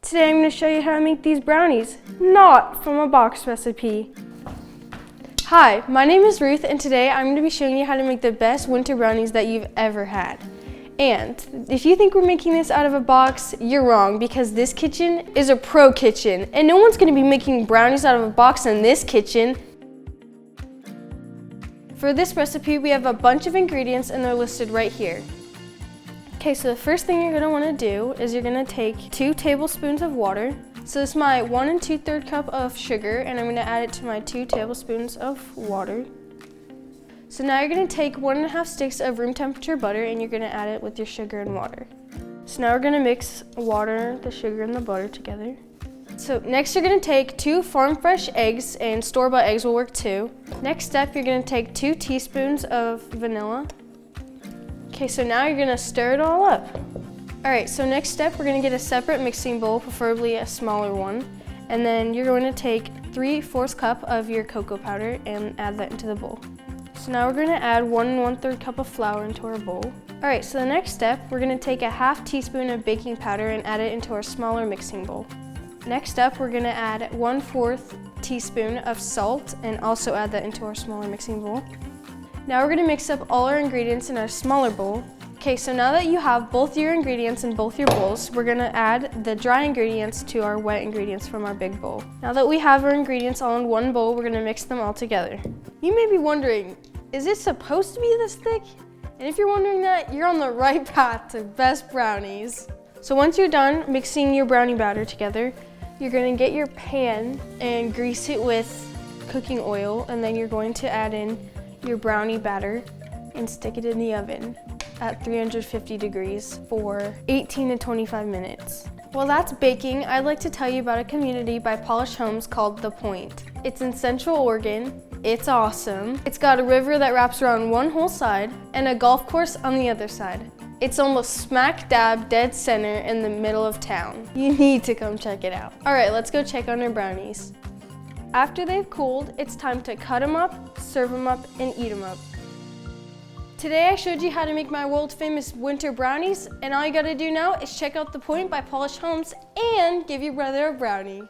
Today I'm going to show you how to make these brownies, not from a box recipe. Hi, my name is Ruth and today I'm going to be showing you how to make the best winter brownies that you've ever had. And if you think we're making this out of a box, you're wrong because this kitchen is a pro kitchen and no one's going to be making brownies out of a box in this kitchen. For this recipe we have a bunch of ingredients and they're listed right here. Okay, so the first thing you're going to want to do is you're going to take 2 tablespoons of water. So this is my 1 2/3 cup of sugar and I'm going to add it to my 2 tablespoons of water. So now you're going to take 1 1/2 sticks of room temperature butter and you're going to add it with your sugar and water. So now we're going to mix water, the sugar, and the butter together. So next you're going to take 2 farm fresh eggs, and store-bought eggs will work too. Next step, you're going to take 2 teaspoons of vanilla. Okay, so now you're going to stir it all up. Alright, so next step, we're going to get a separate mixing bowl, preferably a smaller one. And then you're going to take 3/4 cup of your cocoa powder and add that into the bowl. So now we're going to add 1 1/3 cup of flour into our bowl. Alright, so the next step, we're going to take a 1/2 teaspoon of baking powder and add it into our smaller mixing bowl. Next up, we're going to add 1/4 teaspoon of salt and also add that into our smaller mixing bowl. Now we're going to mix up all our ingredients in our smaller bowl. Okay, so now that you have both your ingredients in both your bowls, we're going to add the dry ingredients to our wet ingredients from our big bowl. Now that we have our ingredients all in one bowl, we're going to mix them all together. You may be wondering, is it supposed to be this thick? And if you're wondering that, you're on the right path to best brownies. So once you're done mixing your brownie batter together, you're going to get your pan and grease it with cooking oil, and then you're going to add in your brownie batter and stick it in the oven at 350 degrees for 18 to 25 minutes. While that's baking, I'd like to tell you about a community by Pahlisch homes called The Point. It's in Central Oregon. It's awesome. It's got a river that wraps around one whole side and a golf course on the other side. It's almost smack dab dead center in the middle of town. You need to come check it out. All right, let's go check on our brownies. After they've cooled, it's time to cut them up, serve them up, and eat them up. Today I showed you how to make my world famous winter brownies, and all you gotta do now is check out The Point by Pahlisch Homes and give your brother a brownie.